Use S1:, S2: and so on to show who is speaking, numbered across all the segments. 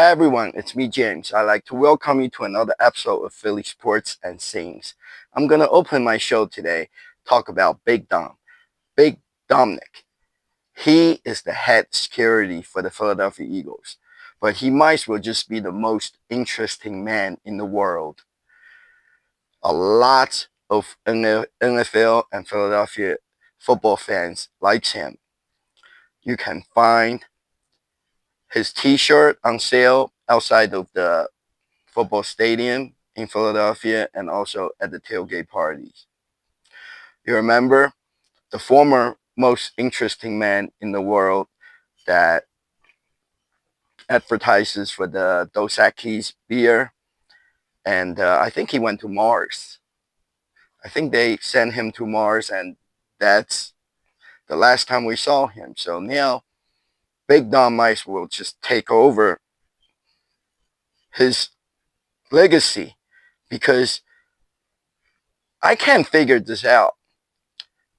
S1: Hi everyone, it's me James. I'd like to welcome you to another episode of Philly Sports and Scenes. I'm gonna open my show today, talk about Big Dom. Big Dominic. He is the head security for the Philadelphia Eagles, but he might as well just be the most interesting man in the world. A lot of NFL and Philadelphia football fans likes him. You can find his t-shirt on sale outside of the football stadium in Philadelphia and also at the tailgate parties. You remember the former most interesting man in the world that advertises for the Dos Equis beer, and I think he went to Mars. I think they sent him to Mars, and that's the last time we saw him. So now Big Dom might as well just take over his legacy because I can't figure this out.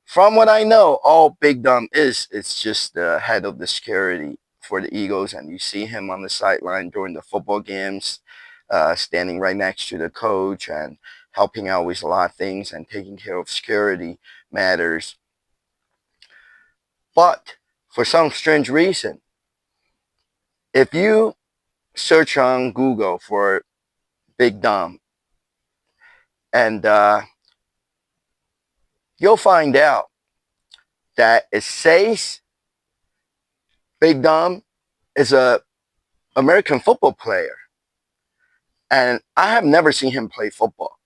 S1: From what I know, all Big Dom is, it's just the head of the security for the Eagles, and you see him on the sideline during the football games, standing right next to the coach and helping out with a lot of things and taking care of security matters. But for some strange reason, if you search on Google for Big Dom, and you'll find out that it says Big Dom is a American football player, and I have never seen him play football.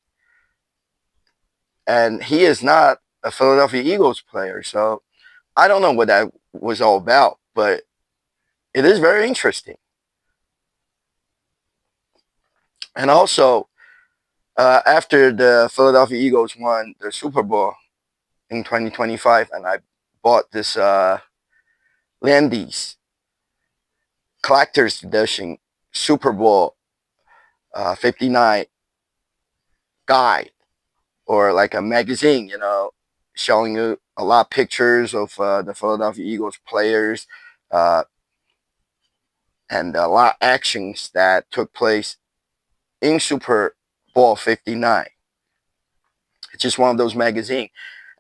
S1: And he is not a Philadelphia Eagles player, so I don't know what that was all about, but it is very interesting. And also, after the Philadelphia Eagles won the Super Bowl in 2025, and I bought this Landis collector's edition Super Bowl 59 guide, or like a magazine, showing you a lot of pictures of the Philadelphia Eagles players uh, and a lot of actions that took place in Super Bowl 59. It's just one of those magazines.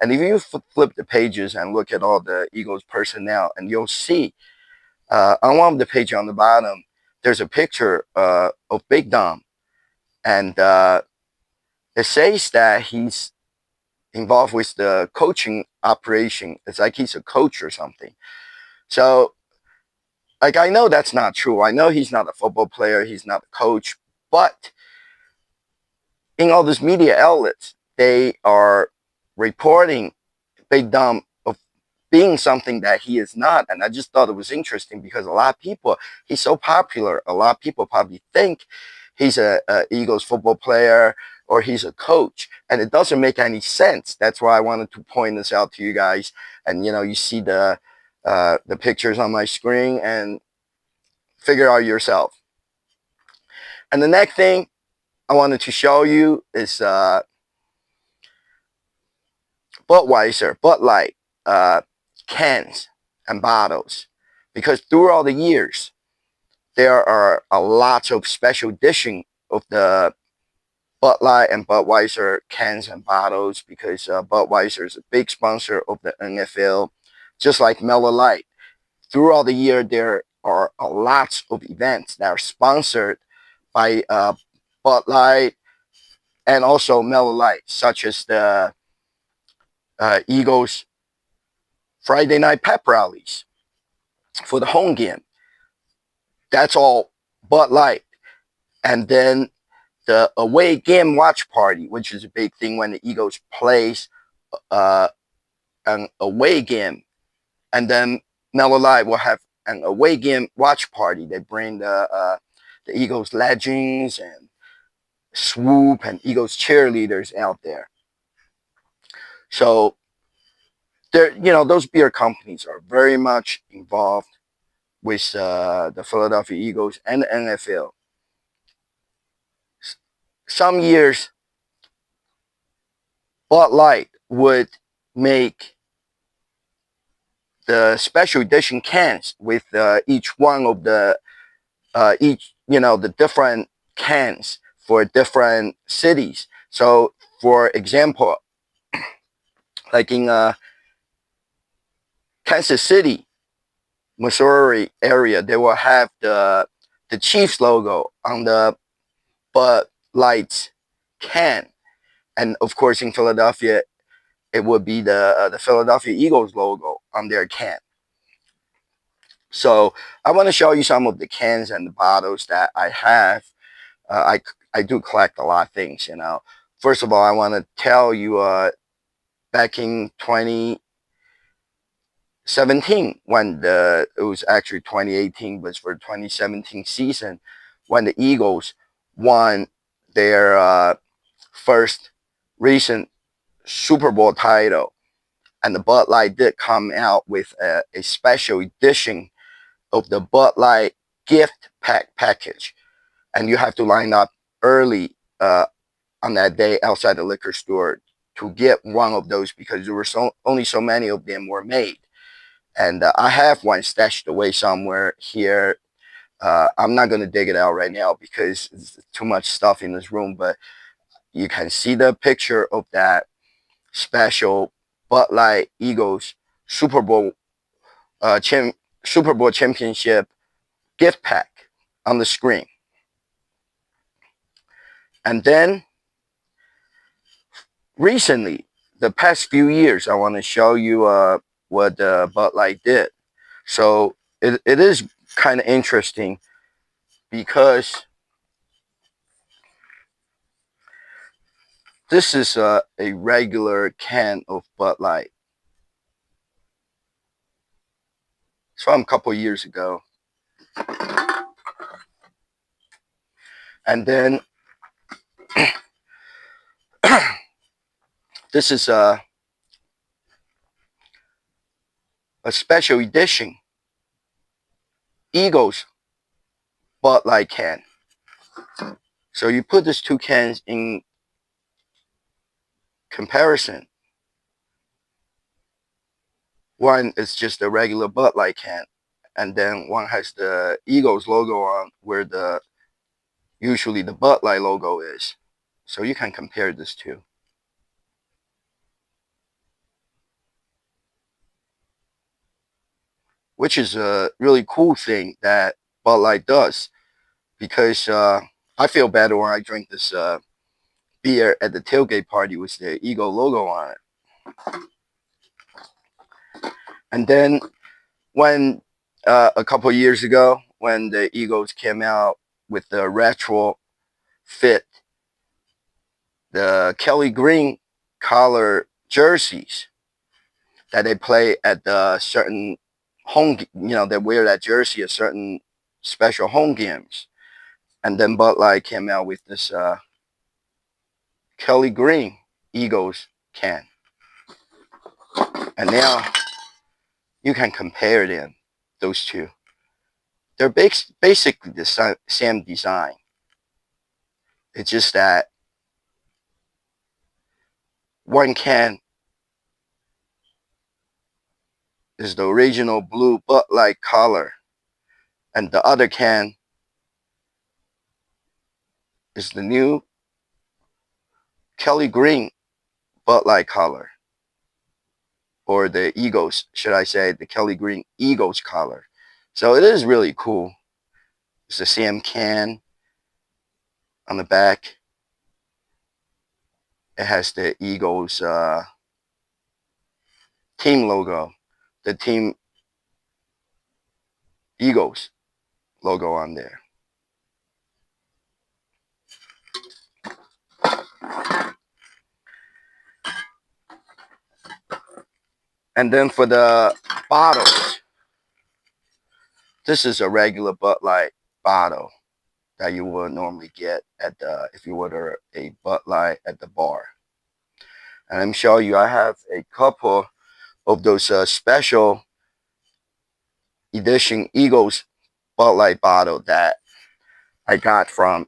S1: And if you flip the pages and look at all the Eagles personnel, and you'll see on one of the pages on the bottom, there's a picture of Big Dom. And it says that he's involved with the coaching operation. It's like he's a coach or something. So, like, I know that's not true. I know he's not a football player. He's not a coach. But in all these media outlets, they are reporting Big Dom of being something that he is not. And I just thought it was interesting because a lot of people, he's so popular. A lot of people probably think he's a Eagles football player or he's a coach, and it doesn't make any sense. That's why I wanted to point this out to you guys. And you see the pictures on my screen and figure out yourself. And the next thing I wanted to show you is Budweiser, Bud Light cans and bottles, because throughout the years there are a lot of special edition of the Bud Light and Budweiser cans and bottles, because Budweiser is a big sponsor of the NFL, just like Miller Lite. Throughout the year, there are a lot of events that are sponsored by Bud Light and also Miller Lite, such as the Eagles Friday night pep rallies for the home game. That's all Bud Light. And then the away game watch party, which is a big thing when the Eagles plays an away game. And then Miller Lite will have an away game watch party. They bring the Eagles legends and Swoop and Eagles cheerleaders out there. So those beer companies are very much involved with the Philadelphia Eagles and the NFL. Some years, Bud Light would make the special edition cans with each one of the each the different cans for different cities. So, for example, like in Kansas City, Missouri area, they will have the Chiefs logo on the Bud Light can, and of course in Philadelphia, it would be the Philadelphia Eagles logo on their can. So I want to show you some of the cans and the bottles that I have. I do collect a lot of things, you know. First of all, I want to tell you, back in 2017, when it was actually 2018, but for 2017 season, when the Eagles won their first recent Super Bowl title, and the Bud Light did come out with a special edition of the Bud Light gift package, and you have to line up early on that day outside the liquor store to get one of those, because there were only so many of them were made. And I have one stashed away somewhere here. I'm not going to dig it out right now because there's too much stuff in this room, but you can see the picture of that special Bud Light Eagles Super Bowl Super Bowl championship gift pack on the screen. And then recently, the past few years, I want to show you what Bud Light did. So it is kind of interesting because this is a regular can of Bud Light. It's from a couple years ago. And then this is a special edition Eagles Bud Light can. So you put these two cans in comparison. One is just a regular Bud Light can, and then one has the Eagles logo on where usually the Bud Light logo is. So you can compare this two. Which is a really cool thing that Bud Light does, because I feel better when I drink this beer at the tailgate party with the Eagle logo on it. And then when a couple years ago, when the Eagles came out with the retro fit, the Kelly Green collar jerseys that they play at the certain home, they wear that jersey at certain special home games. And then Bud Light came out with this Kelly Green Eagles can. And now you can compare them, those two. They're basically the same design. It's just that one can is the original blue Bud Light color, and the other can is the new Kelly Green Bud Light color, or the Eagles, should I say, the Kelly Green Eagles color. So it is really cool. It's the same can on the back. It has the Eagles team logo, the team Eagles logo on there. And then for the bottles, this is a regular Bud Light bottle that you would normally get at if you order a Bud Light at the bar. And I'm showing you, I have a couple of those special edition Eagles Bud Light bottle that I got from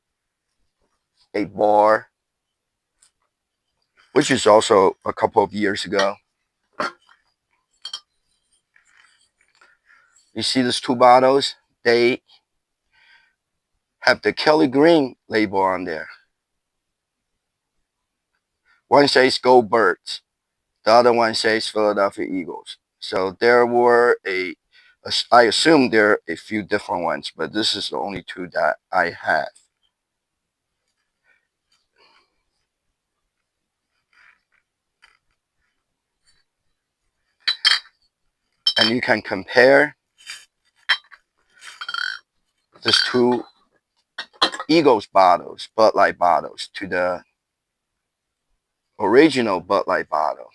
S1: a bar, which is also a couple of years ago. You see these two bottles? They have the Kelly Green label on there. One says Go Birds. The other one says Philadelphia Eagles. So there were I assume there are a few different ones, but this is the only two that I have. And you can compare these two Eagles bottles, Bud Light bottles, to the original Bud Light bottle.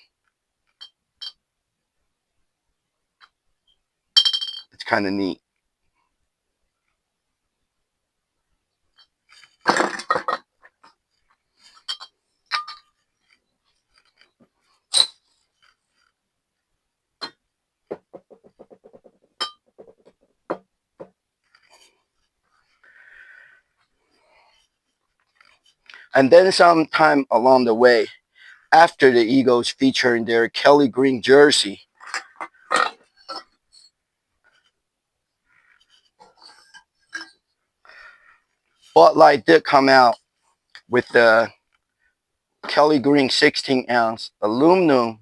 S1: It's kind of neat. And then sometime along the way, after the Eagles featured their Kelly Green jersey, Bud Light did come out with the Kelly Green 16-ounce aluminum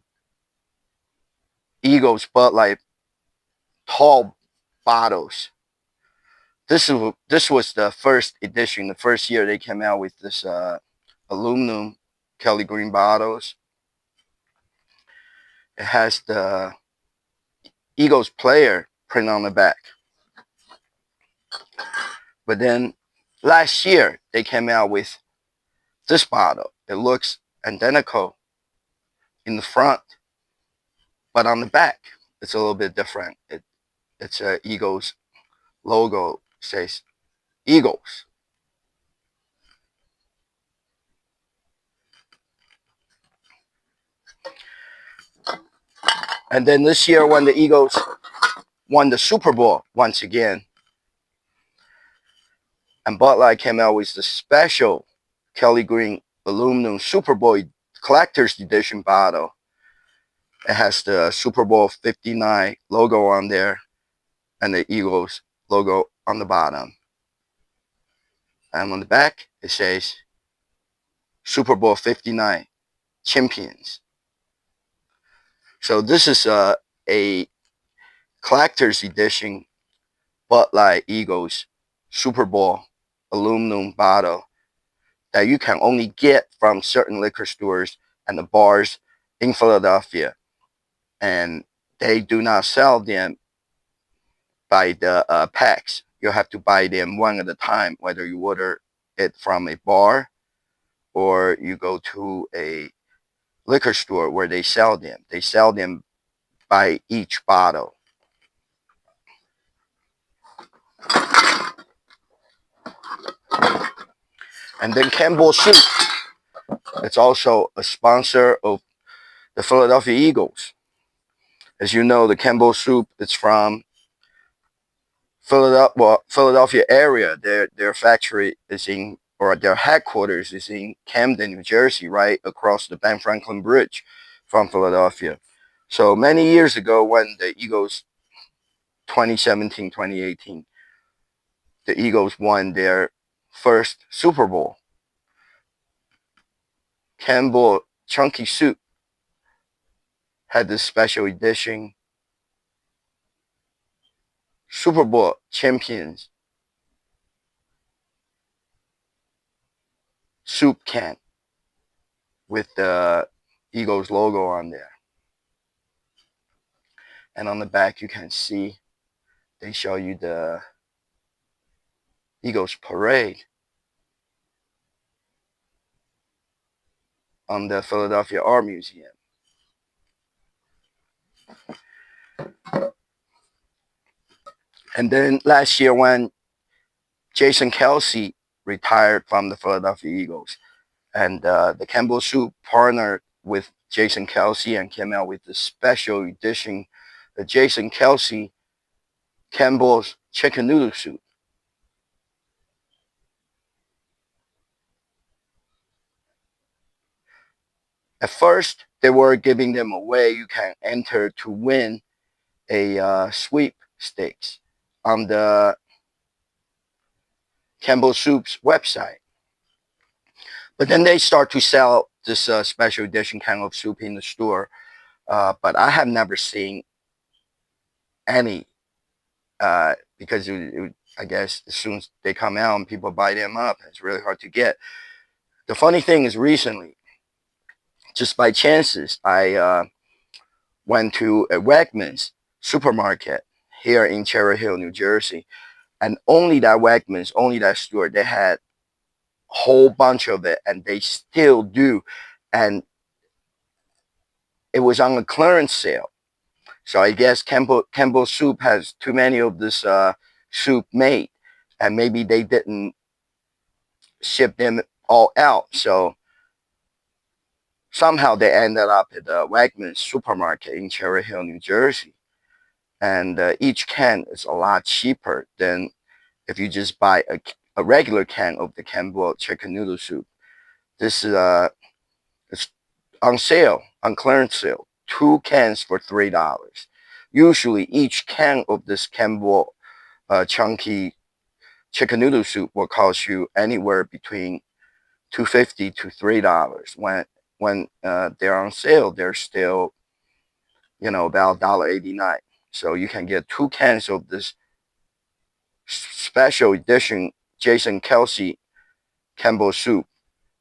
S1: Eagles Bud Light tall bottles. This was the first edition, the first year they came out with this aluminum Kelly Green bottles. It has the Eagles player print on the back. But then last year they came out with this bottle. It looks identical in the front, but on the back it's a little bit different. It's a Eagles logo, says Eagles. And then this year when the Eagles won the Super Bowl once again, and Bud Light came out with the special Kelly Green aluminum Super Bowl collector's edition bottle. It has the Super Bowl 59 logo on there and the Eagles logo on the bottom. And on the back, it says Super Bowl 59 champions. So this is a collector's edition Bud Light Eagles Super Bowl aluminum bottle that you can only get from certain liquor stores and the bars in Philadelphia. And they do not sell them by the packs. You have to buy them one at a time, whether you order it from a bar or you go to a liquor store where they sell them. They sell them by each bottle. And then Campbell Soup. It's also a sponsor of the Philadelphia Eagles. As you know, the Campbell Soup is from Philadelphia area. Their factory is in, or their headquarters is in Camden, New Jersey, right across the Ben Franklin Bridge from Philadelphia. So many years ago, when the Eagles 2017, 2018, the Eagles won their first Super Bowl, Campbell Chunky Soup had this special edition Super Bowl champions soup can with the Eagles logo on there. And on the back, you can see they show you the Eagles parade on the Philadelphia Art Museum. And then last year when Jason Kelce retired from the Philadelphia Eagles, and the Campbell Soup partnered with Jason Kelce and came out with the special edition, the Jason Kelce Campbell's Chicken Noodle Soup. At first, they were giving them away. You can enter to win a sweepstakes on the Campbell Soup's website. But then they start to sell this special edition can of soup in the store. But I have never seen any because I guess as soon as they come out and people buy them up, it's really hard to get. The funny thing is recently, just by chances, I went to a Wegmans supermarket here in Cherry Hill, New Jersey, and only that Wegmans, only that store, they had a whole bunch of it, and they still do, and it was on a clearance sale. So I guess Campbell Soup has too many of this soup made, and maybe they didn't ship them all out. So somehow they ended up at the Wegmans supermarket in Cherry Hill, New Jersey. And each can is a lot cheaper than if you just buy a regular can of the Campbell chicken noodle soup. This is it's on sale, on clearance sale. 2 cans for $3. Usually, each can of this Campbell chunky chicken noodle soup will cost you anywhere between $2.50 to $3. When they're on sale, they're still about $1.89. So you can get 2 cans of this special edition Jason Kelsey Campbell soup.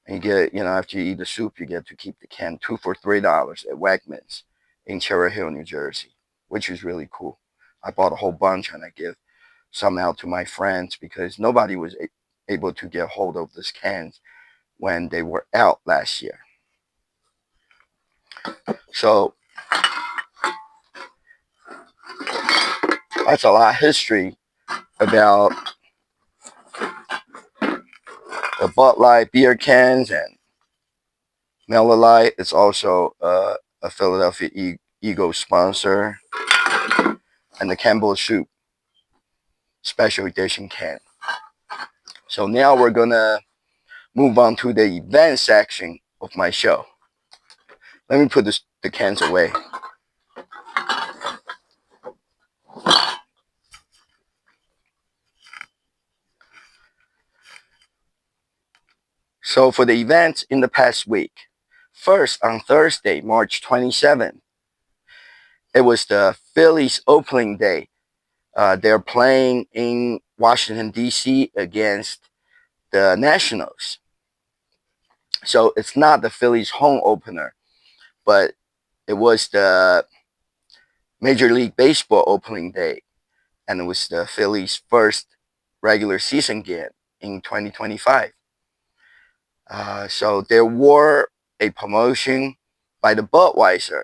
S1: And you get, after you eat the soup, you get to keep the can, two for $3 at Wegmans in Cherry Hill, New Jersey, which is really cool. I bought a whole bunch and I give some out to my friends because nobody was able to get hold of these cans when they were out last year. So that's a lot of history about the Bud Light beer cans and Miller Lite. It's also a Philadelphia Eagles sponsor, and the Campbell Soup special edition can. So now we're gonna move on to the event section of my show. Let me put the cans away. So for the events in the past week, first on Thursday, March 27th, it was the Phillies opening day. They're playing in Washington, D.C. against the Nationals. So it's not the Phillies home opener, but it was the Major League Baseball opening day, and it was the Phillies' first regular season game in 2025. So there were a promotion by the Budweiser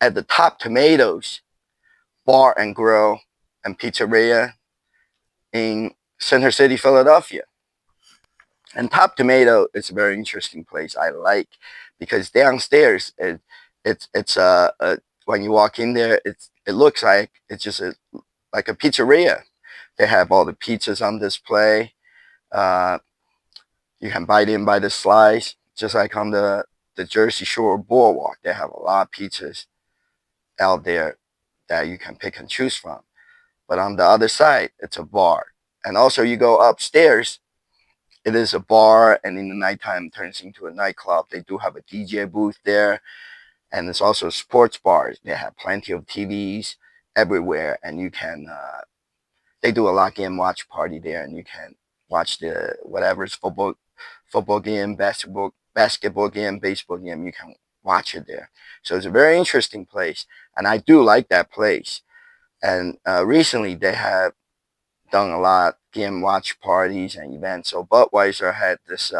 S1: at the Top Tomatoes Bar and Grill and Pizzeria in Center City, Philadelphia. And Top Tomato is a very interesting place I like because downstairs it's when you walk in there it looks like it's just like a pizzeria. They have all the pizzas on display. Uh, you can bite in by the slice, just like on the Jersey Shore Boardwalk. They have a lot of pizzas out there that you can pick and choose from. But on the other side, it's a bar. And also you go upstairs, it is a bar, and in the nighttime it turns into a nightclub. They do have a DJ booth there, and it's also sports bars. They have plenty of TVs everywhere, and you can they do a lock in watch party there, and you can watch the whatever's football game, basketball game, baseball game. You can watch it there. So it's a very interesting place, and I do like that place. And recently they have done a lot of game watch parties and events. So Budweiser had this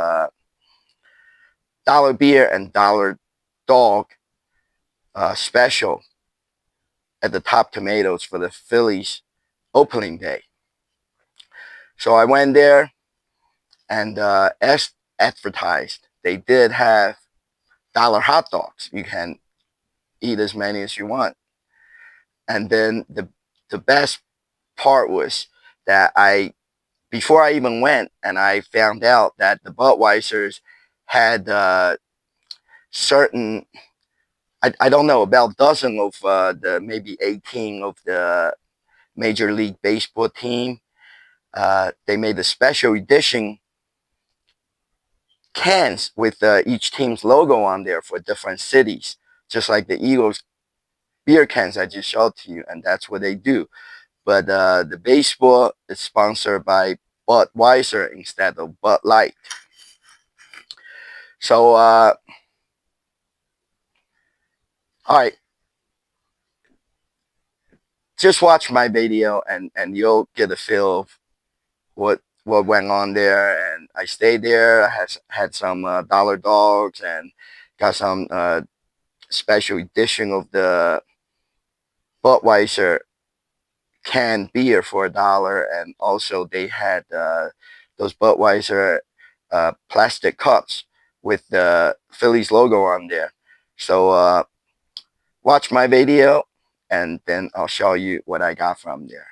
S1: dollar beer and dollar dog special at the Top Tomatoes for the Phillies opening day. So I went there, and as advertised, they did have dollar hot dogs. You can eat as many as you want. And then the best part was that before I even went, and I found out that the Budweisers had certain, I don't know, about a dozen of the maybe 18 of the Major League Baseball team They made a special edition cans with each team's logo on there for different cities, just like the Eagles beer cans I just showed to you, and that's what they do. But the baseball is sponsored by Budweiser instead of Bud Light. So, all right, just watch my video and you'll get a feel of what went on there. And I stayed there. I had some dollar dogs and got some special edition of the Budweiser canned beer for $1, and also they had those Budweiser plastic cups with the Phillies logo on there. So watch my video, and then I'll show you what I got from there.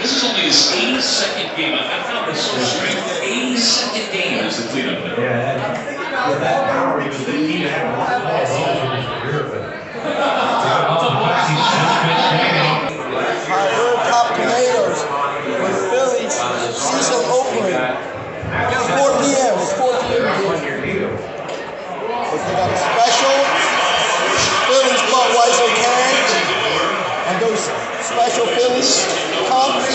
S2: This is only his 82nd game. I found this so strange. 82nd game as the cleanup man.
S3: Yeah, with that power, he was thinking that a lot of
S4: we're top tomatoes with Phillies season opening. 4 p.m. It's 4 p.m. But they got a special Phillies Budweiser can and those special Phillies cups.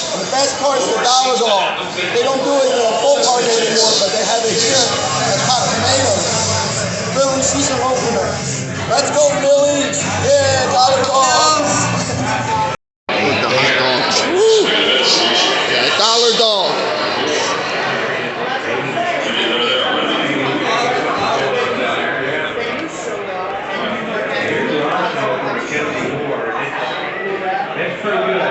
S4: And the best part is the dollar dog. They don't do it in a full park anymore, but they have it here at Top Tomatoes. Phillies season opener. Let's go, Phillies! Yeah, dollar dogs!
S1: With the hot dogs. Woo! Yeah, dollar dog.
S3: That's pretty good.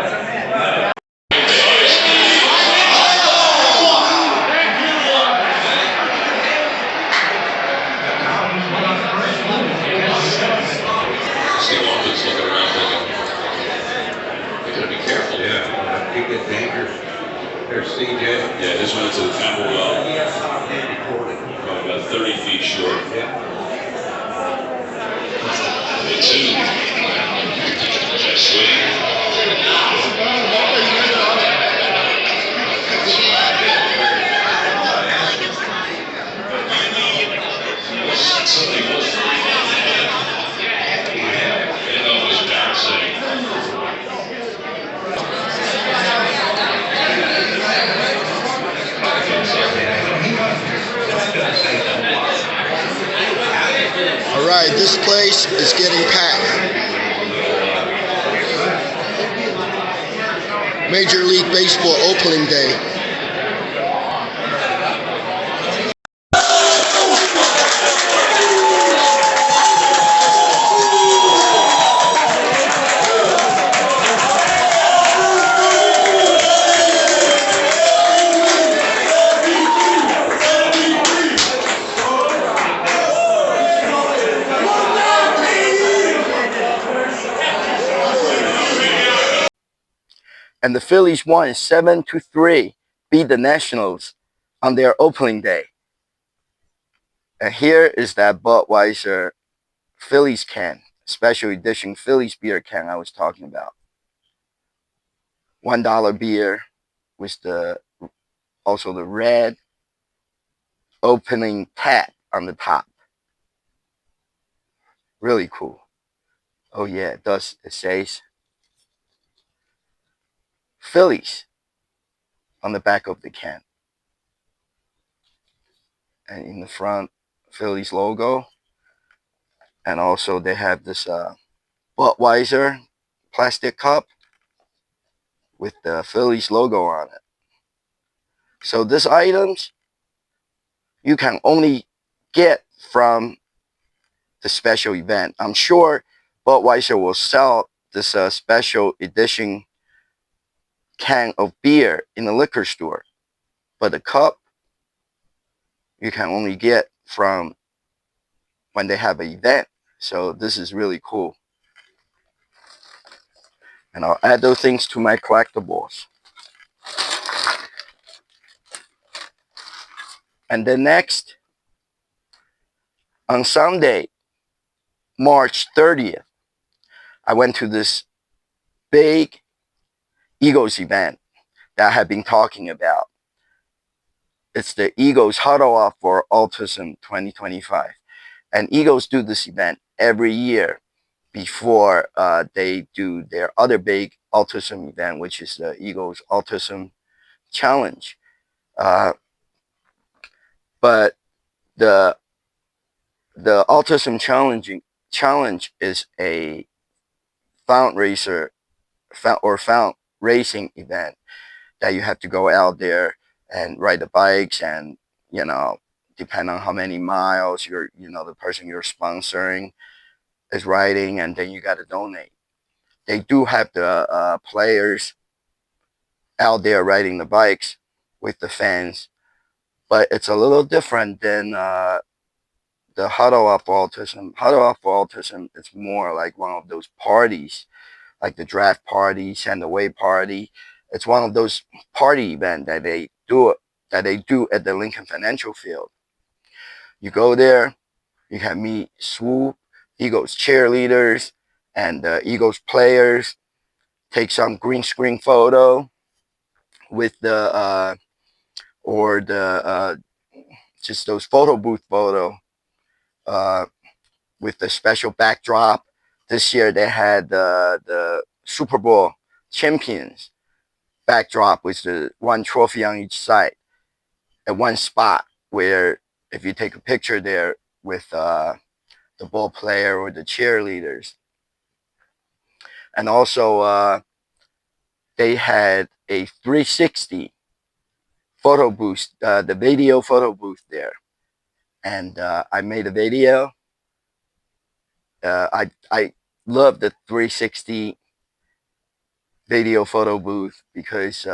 S2: Looking around thinking, they gotta be careful.
S5: Yeah, he gets dangerous. There's CJ.
S2: Yeah, this went to the temple well. Probably about 30 feet short.
S5: Yeah.
S2: 2. Swing. Something was very bad. I didn't know it was embarrassing.
S1: All right, this place is getting packed. Major League Baseball opening day. And the Phillies won 7-3, beat the Nationals on their opening day. And here is that Budweiser Phillies can, special edition Phillies beer can I was talking about. $1 beer with also the red opening tab on the top. Really cool. Oh yeah, it says Phillies on the back of the can. And in the front, Phillies logo. And also they have this Budweiser plastic cup with the Phillies logo on it. So these items you can only get from the special event. I'm sure Budweiser will sell this special edition can of beer in the liquor store, but the cup you can only get from when they have an event. So this is really cool. and I'll add those things to my collectibles. And then next, on Sunday, March 30th, I went to this big Eagles event that I have been talking about. It's the Eagles Huddle Up for Autism 2025. And Eagles do this event every year before they do their other big autism event, which is the Eagles Autism Challenge. But the Autism Challenge is a fundraiser or fundraising event that you have to go out there and ride the bikes, and depend on how many miles the person you're sponsoring is riding, and then you got to donate. They do have the players out there riding the bikes with the fans, but it's a little different than the Huddle Up for Autism. Huddle Up for Autism is more like one of those parties, like the draft party, send away party. It's one of those party events that they do at the Lincoln Financial Field. You go there, you can meet Swoop, Eagles cheerleaders, and Eagles players. Take some green screen photo with the or the just those photo booth photo with the special backdrop. This year they had the Super Bowl champions backdrop with the one trophy on each side at one spot, where if you take a picture there with the ball player or the cheerleaders. And also they had a 360 photo booth, the video photo booth there. And I made a video. I love the 360 video photo booth because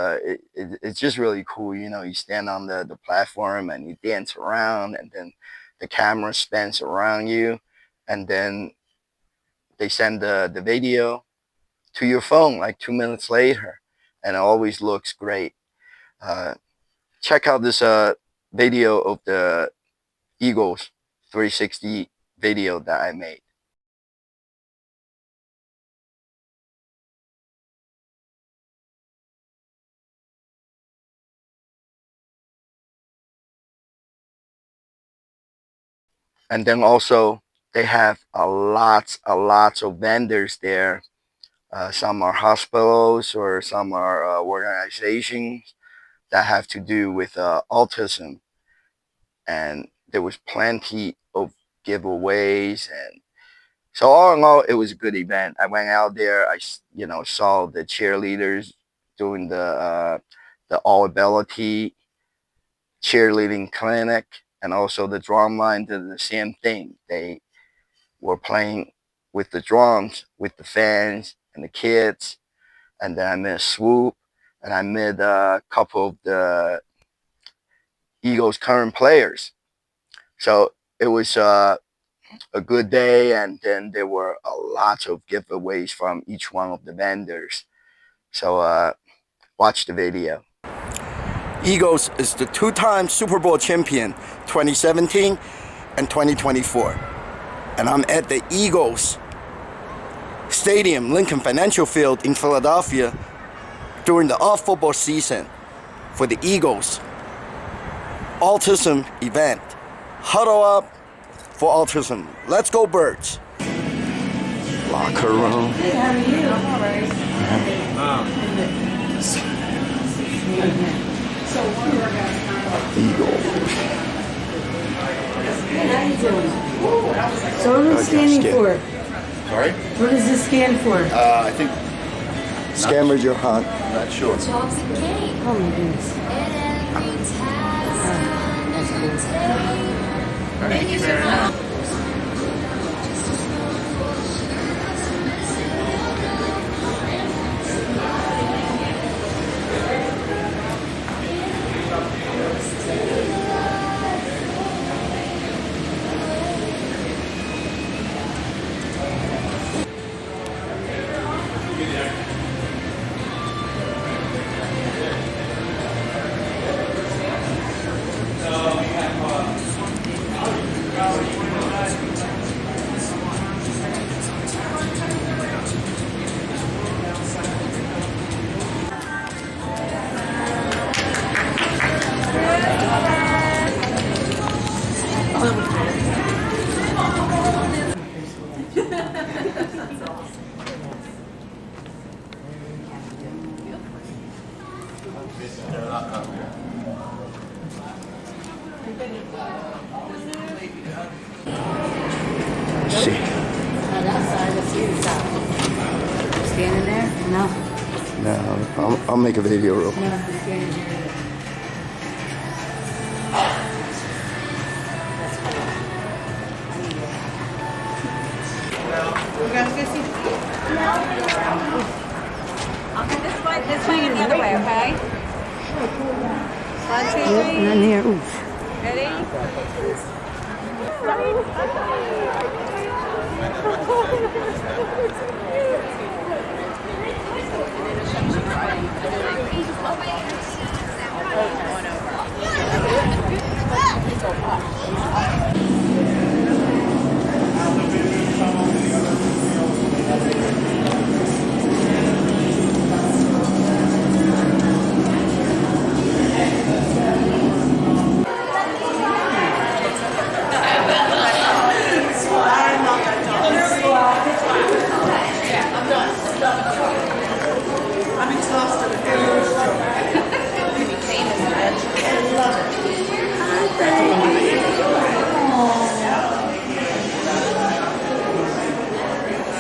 S1: it's just really cool. You stand on the platform and you dance around, and then the camera spins around you, and then they send the video to your phone like 2 minutes later, and it always looks great. Check out this video of the Eagles 360 video that I made. And then also they have a lots of vendors there. Some are hospitals, or some are organizations that have to do with autism. And there was plenty of giveaways, and so all in all, it was a good event. I went out there. I saw the cheerleaders doing the all ability cheerleading clinic, and also the drum line did the same thing. They were playing with the drums with the fans and the kids. And then I met Swoop, and I met a couple of the Eagles current players. So it was a good day, and then there were a lot of giveaways from each one of the vendors. So watch the video. Eagles is the two-time Super Bowl champion, 2017 and 2024. And I'm at the Eagles Stadium, Lincoln Financial Field in Philadelphia during the off-football season for the Eagles Autism event. Huddle Up for Autism. Let's go, Birds. Locker room.
S6: Hey, how are you? I'm all right.
S1: Eagles.
S6: Hey, how you doing? So what is this standing for?
S1: Sorry?
S6: What does this stand for?
S1: I think Scavengers Hunt. I'm not sure.
S6: Oh my goodness.
S3: Thank you very much.
S1: Let's see.
S6: On that side, let's see the side. Standing there? No.
S1: No, I'll make a video real quick.
S6: No, I'm standing here.
S7: This way and the other way, okay? 1, 2, 3.
S6: None here. Oof.
S7: Ready?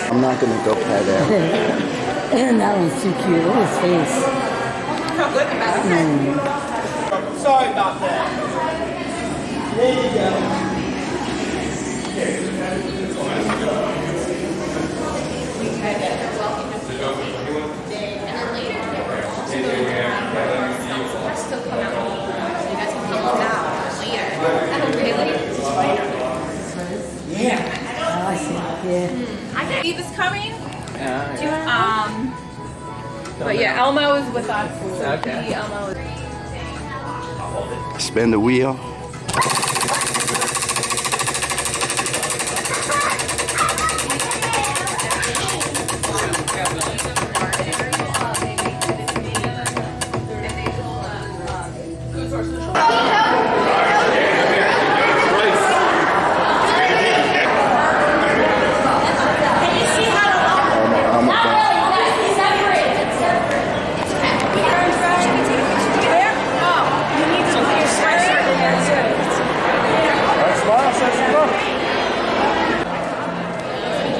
S1: I'm not gonna go pet out.
S6: And that one's too cute. Look at his face.
S4: Sorry about that. There you go.
S6: Oh, I see. Yeah.
S7: I think Eve is coming. But yeah, Elmo is with us. Okay. Elmo is.
S1: Spin the wheel.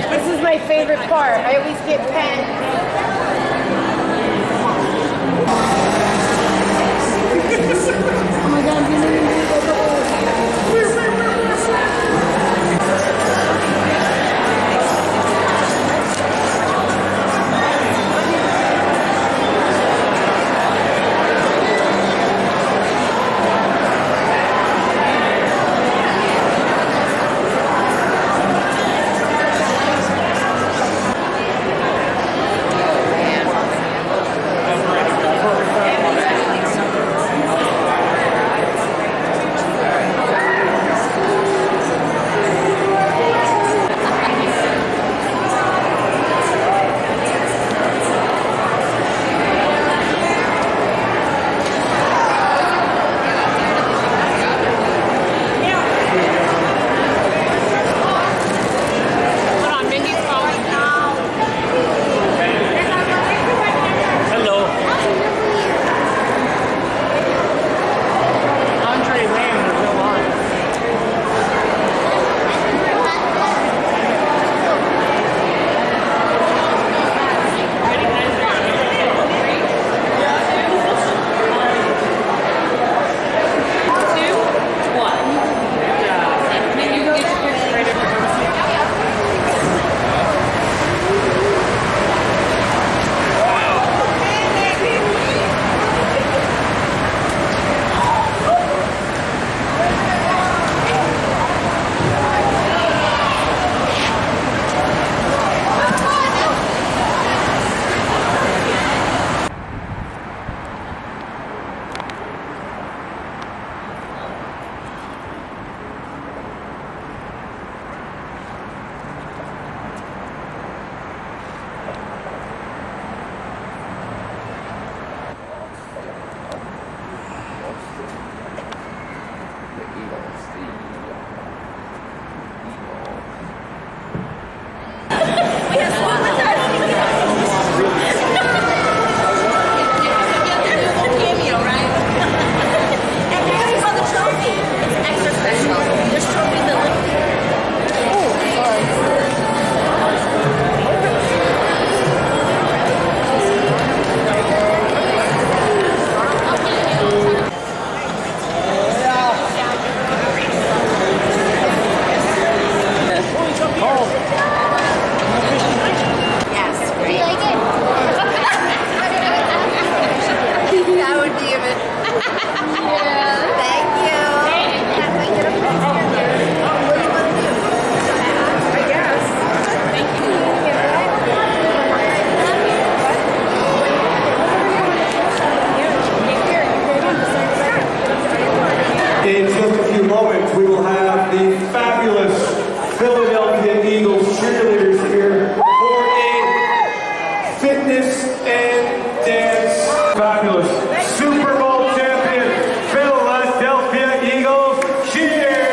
S8: This is my favorite part. I always get pen.
S6: Oh my God, you know,
S8: Thank you. What do you want to do? I guess. Thank you.
S3: In just a few moments, we will have the fabulous Philadelphia Eagles cheerleaders here for a fitness and dance. Fabulous Super Bowl champion Philadelphia Eagles cheerleaders.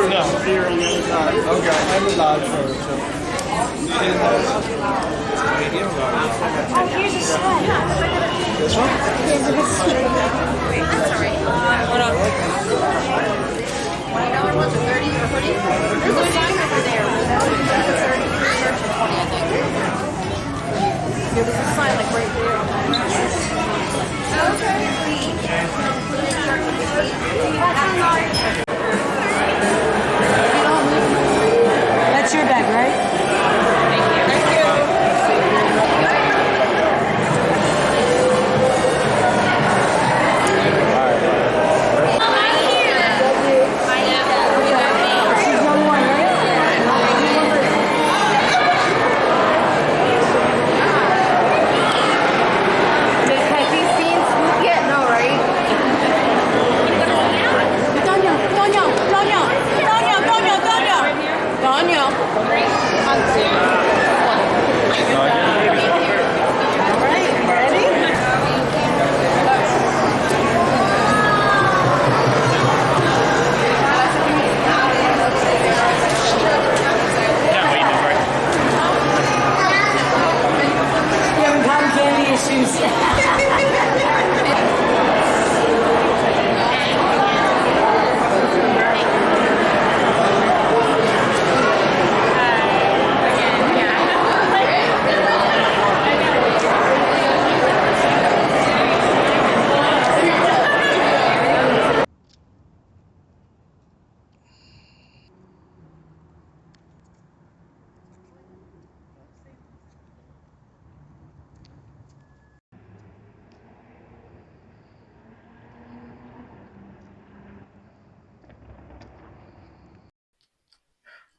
S3: No, here on the other side. Okay, I'm the lodge first.
S8: Oh, here's a sled. This one? Here's a sled. That's alright. Hold on. $20 ones or 30 for hoodie? There's a sign over there. 30 for shirts or 20, I think. Yeah, there's a sign like right there.
S6: That's your bag, right?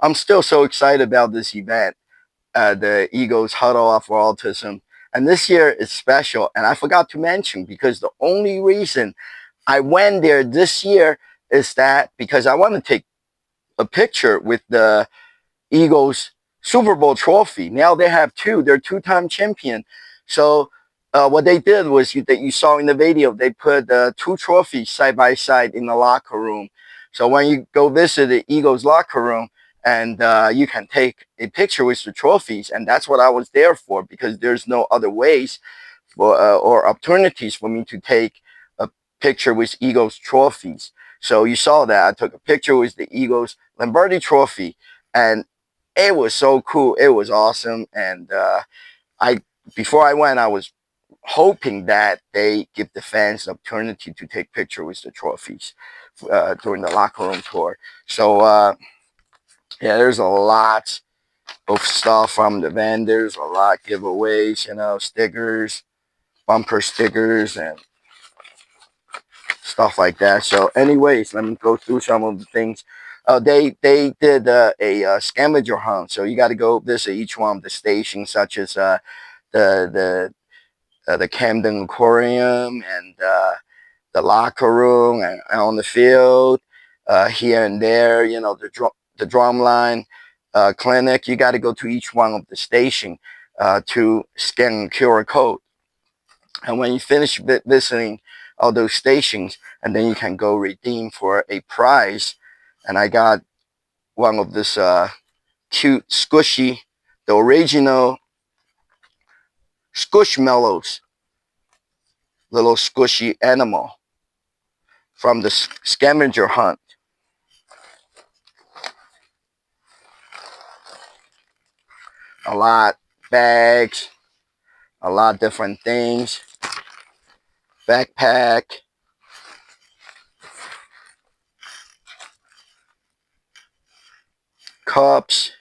S1: I'm still so excited about this event, the Eagles Huddle Up for Autism. And this year is special. And I forgot to mention, because the only reason I went there this year is that because I want to take a picture with the Eagles Super Bowl trophy. Now they have two. They're two-time champion. So what they did was that you saw in the video, they put two trophies side by side in the locker room. So when you go visit the Eagles locker room, and you can take a picture with the trophies, and that's what I was there for, because there's no other ways for or opportunities for me to take a picture with Eagles trophies. So you saw that I took a picture with the Eagles Lombardi trophy, and it was so cool. It was awesome. And I before I went, I was hoping that they give the fans the opportunity to take picture with the trophies during the locker room tour. So yeah, there's a lot of stuff from the vendors, a lot of giveaways, stickers, bumper stickers, and stuff like that. So anyways, let me go through some of the things. They did a scavenger hunt, so you got to go visit each one of the stations, such as the Camden Aquarium, and the locker room, and on the field, here and there. The drumline clinic. You got to go to each one of the station to scan the QR code. And when you finish visiting all those stations, and then you can go redeem for a prize. And I got one of this cute squishy, the original Squishmallows, little squishy animal from the scavenger hunt. A lot bags, a lot different things. Backpack, cups,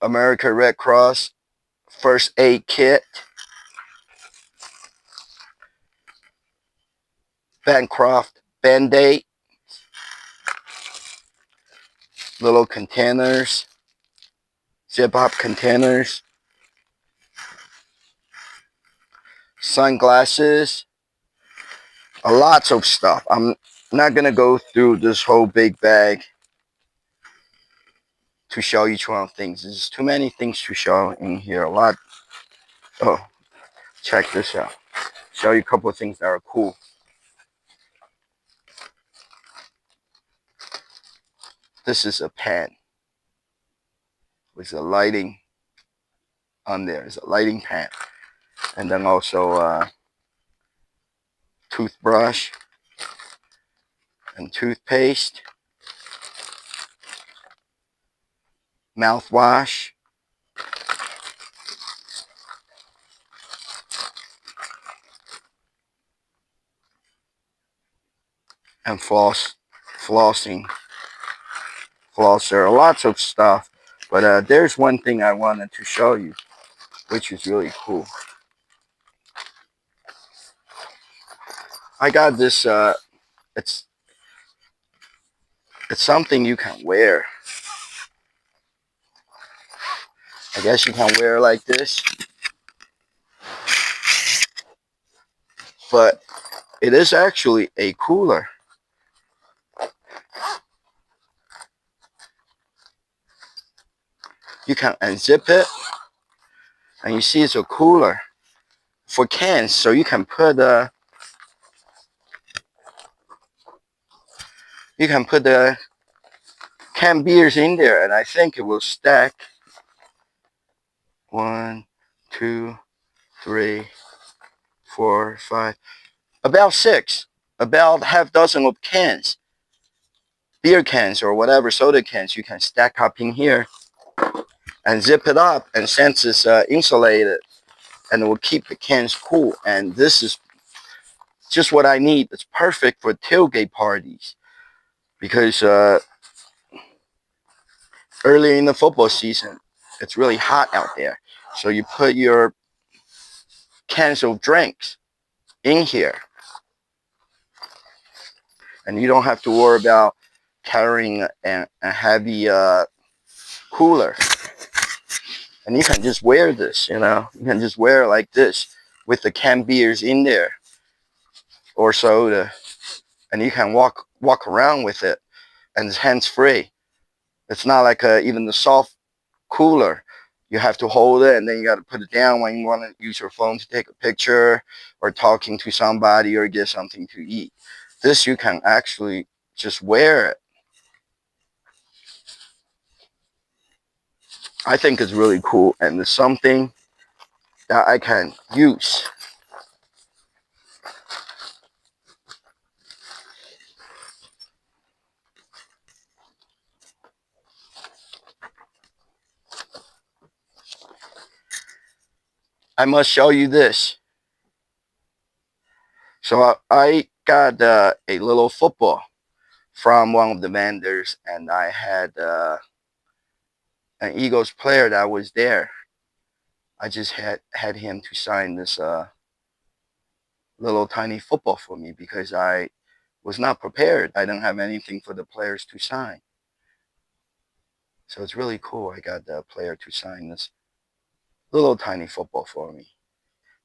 S1: American Red Cross first aid kit, Bancroft Band-Aid, little containers, zip-up containers, sunglasses, lots of stuff. I'm not gonna go through this whole big bag to show each one of things. There's too many things to show in here. A lot. Oh, check this out. Show you a couple of things that are cool. this is a pen with a lighting on there. It's a lighting pen. And then also toothbrush and toothpaste, mouthwash, and flossing. Flosser, lots of stuff. But there's one thing I wanted to show you, which is really cool. I got this. It's something you can wear. I guess you can wear like this, but it is actually a cooler. You can unzip it, and you see it's a cooler for cans, so you can put the canned beers in there, and I think it will stack 1, 2, 3, 4, 5, about 6, about half dozen of cans, beer cans or whatever soda cans. You can stack up in here and zip it up, and since it's insulated, and it will keep the cans cool. And this is just what I need. It's perfect for tailgate parties because early in the football season, it's really hot out there. So you put your cans of drinks in here, and you don't have to worry about carrying a heavy cooler. And you can just wear this, you know. You can just wear it like this with the canned beers in there or soda, and you can walk around with it, and it's hands-free. It's not like even the soft cooler. You have to hold it, and then you got to put it down when you want to use your phone to take a picture or talking to somebody or get something to eat. This you can actually just wear it. I think it's really cool, and it's something that I can use. I must show you this. So I got a little football from one of the vendors, and I had an Eagles player that was there. I just had him to sign this little tiny football for me because I was not prepared. I didn't have anything for the players to sign. So it's really cool. I got the player to sign this little tiny football for me.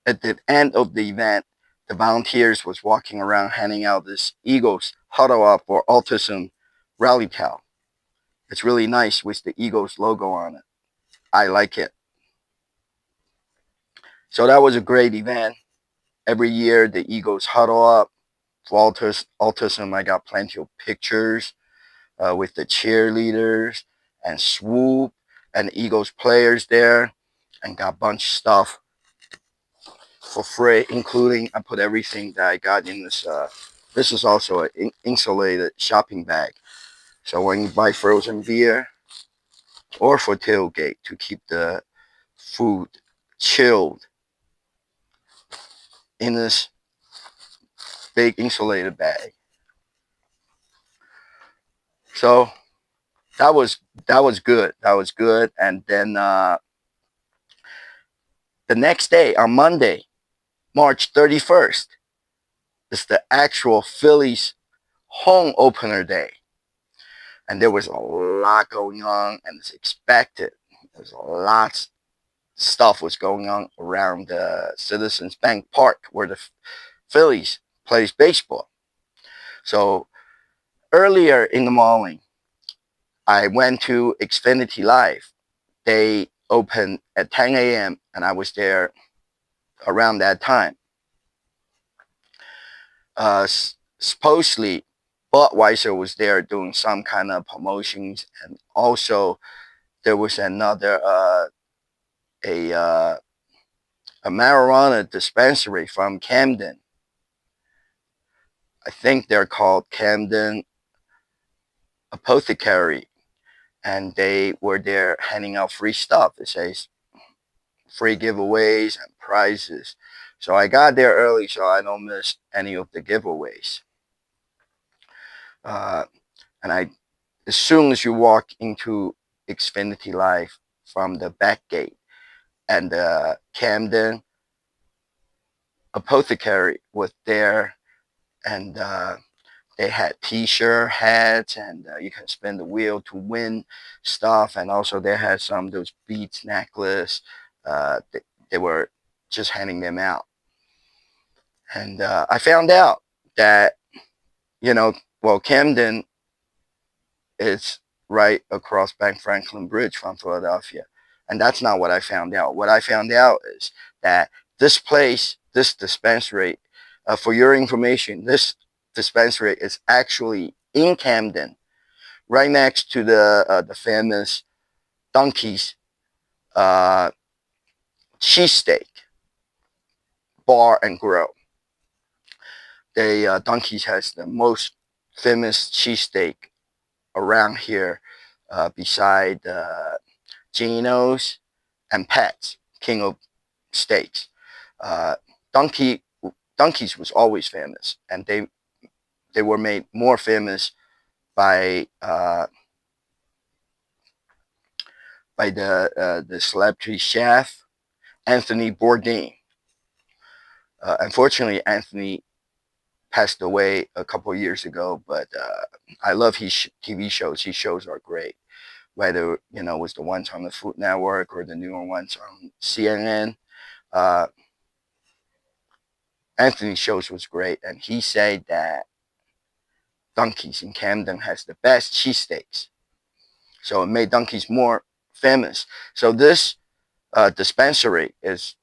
S1: At the end of the event, the volunteers was walking around handing out this Eagles Huddle Up or Autism rally towel. It's really nice with the Eagles logo on it. I like it. So that was a great event. Every year, the Eagles huddle up for autism. I got plenty of pictures with the cheerleaders and Swoop and the Eagles players there, and got a bunch of stuff for free, including I put everything that I got in this. This is also an insulated shopping bag. So when you buy frozen beer or for tailgate to keep the food chilled in this big insulated bag. So that was good. That was good. And then the next day on Monday, March 31st, is the actual Phillies home opener day. And there was a lot going on, and it's expected. There's a lot stuff was going on around Citizens Bank Park where the Phillies plays baseball. So earlier in the morning, I went to Xfinity Live. They opened at 10 a.m. and I was there around that time. Supposedly, Budweiser was there doing some kind of promotions, and also there was another a uh, a marijuana dispensary from Camden. I think they're called Camden Apothecary, and they were there handing out free stuff. It says free giveaways and prizes. So I got there early so I don't miss any of the giveaways. Uh, and as soon as you walk into Xfinity Live from the back gate, and the Camden Apothecary was there, and they had T-shirt, hats, and you can spin the wheel to win stuff. And also they had some of those beads necklace. They were just handing them out, and I found out that well, Camden is right across Bank Franklin Bridge from Philadelphia, and that's not what I found out. What I found out is that this place, this dispensary, for your information, this dispensary is actually in Camden, right next to the famous Donkey's uh, cheesesteak bar and grill. They Donkey's has the most famous cheesesteak around here, beside Geno's and Pat's King of Steaks. Uh, Donkey Donkey's was always famous, and they were made more famous by the celebrity chef Anthony Bourdain. Unfortunately, Anthony passed away a couple of years ago, but I love his TV shows. His shows are great, whether it was the ones on the Food Network or the newer ones on CNN. Uh, Anthony's shows was great, and he said that Donkey's in Camden has the best cheesesteaks, so it made Donkey's more famous. So this dispensary is,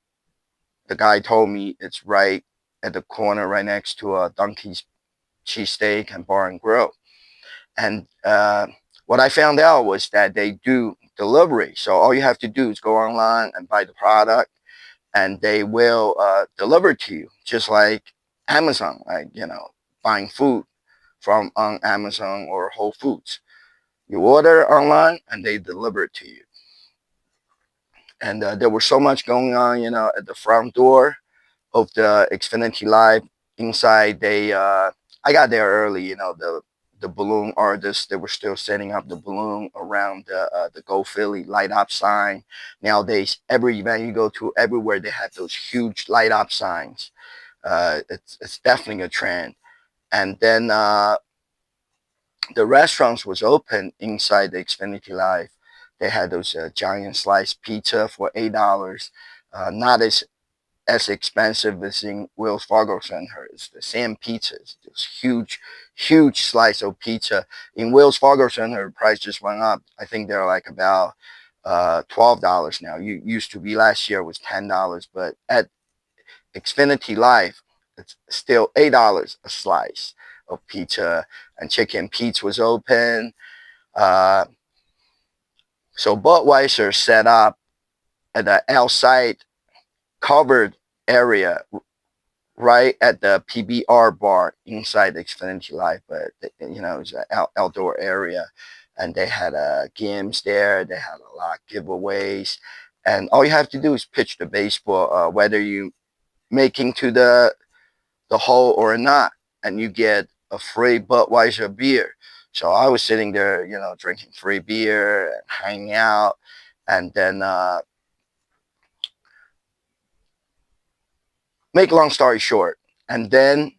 S1: the guy told me, it's right at the corner, right next to Donkey's cheesesteak and bar and grill. And what I found out was that they do delivery. So all you have to do is go online and buy the product, and they will deliver to you, just like Amazon, like buying food from on Amazon or Whole Foods. You order online and they deliver it to you. And there was so much going on, at the front door of the Xfinity Live. Inside, I got there early. The balloon artists, they were still setting up the balloon around the Go Philly light up sign. Nowadays, every event you go to, everywhere they have those huge light up signs. It's definitely a trend. And then the restaurants was open inside the Xfinity Live. They had those giant sliced pizza for $8. Not as expensive as in Wells Fargo Center. It's the same pizzas. This huge slice of pizza. In Wells Fargo Center, the price just went up. I think they're like about $12 now. You used to be, last year was $10, but at Xfinity Live, it's still $8 a slice of pizza. And Chicken Pete's was open. So Budweiser set up at the outside covered area right at the PBR bar inside the Xfinity Live, but it's an outdoor area, and they had games there. They had a lot of giveaways, and all you have to do is pitch the baseball, whether you making to the hole or not, and you get a free Budweiser beer. So I was sitting there, drinking free beer and hanging out, and then make long story short, and then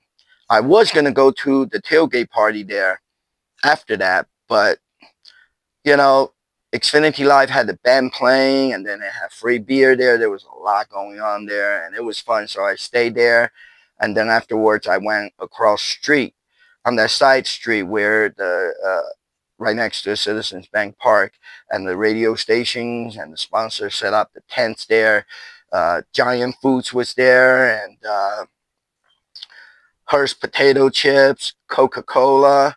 S1: I was gonna go to the tailgate party there after that, but you know, Xfinity Live had the band playing, and then they had free beer there. There was a lot going on there, and it was fun. So I stayed there, and then afterwards I went across street on that side street where the right next to the Citizens Bank Park, and the radio stations and the sponsors set up the tents there. Giant Foods was there, and Hearst potato chips, Coca-Cola,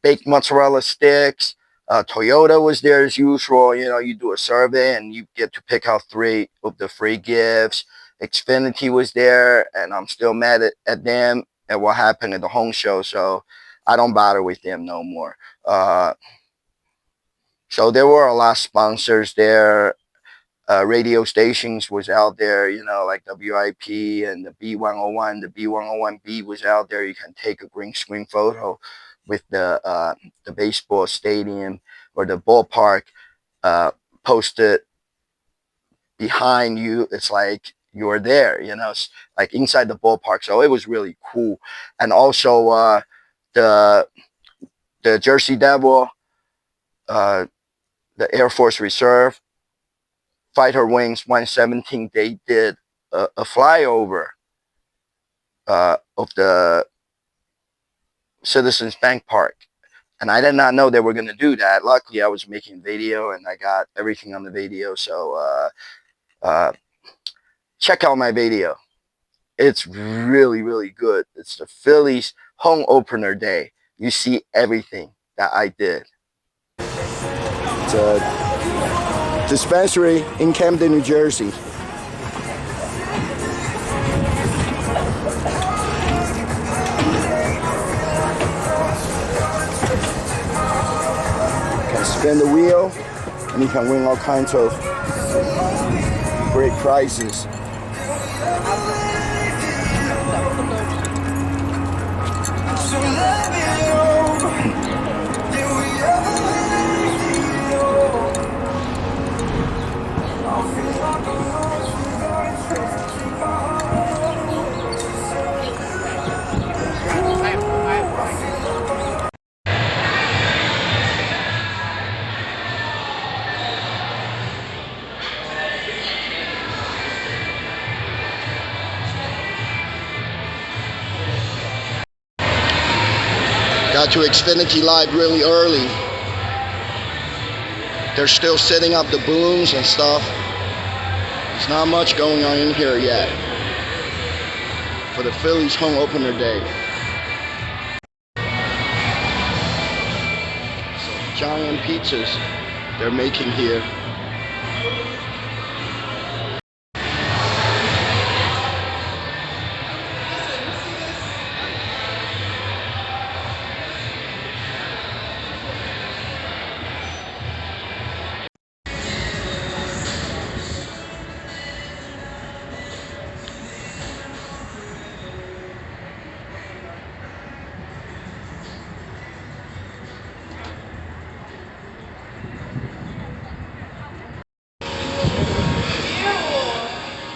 S1: baked mozzarella sticks. Toyota was there as usual. You know, you do a survey and you get to pick out 3 of the free gifts. Xfinity was there, and I'm still mad at them and what happened at the home show. So I don't bother with them no more. So there were a lot of sponsors there. Radio stations was out there, you know, like WIP and the B101. The B101B was out there. You can take a green screen photo with the baseball stadium or the ballpark posted behind you. It's like you're there, you know, it's like inside the ballpark. So it was really cool. And also the Jersey Devil, the Air Force Reserve, Fighter Wings 117, they did a flyover of the Citizens Bank Park. And I did not know they were going to do that. Luckily, I was making video and I got everything on the video. So check out my video. It's really, really good. It's the Phillies home opener day. You see everything that I did. It's a dispensary in Camden, New Jersey. You can spin the wheel and you can win all kinds of great prizes. Got to Xfinity Live really early. They're still setting up the booms and stuff. There's not much going on in here yet for the Phillies home opener day. Some giant pizzas they're making here.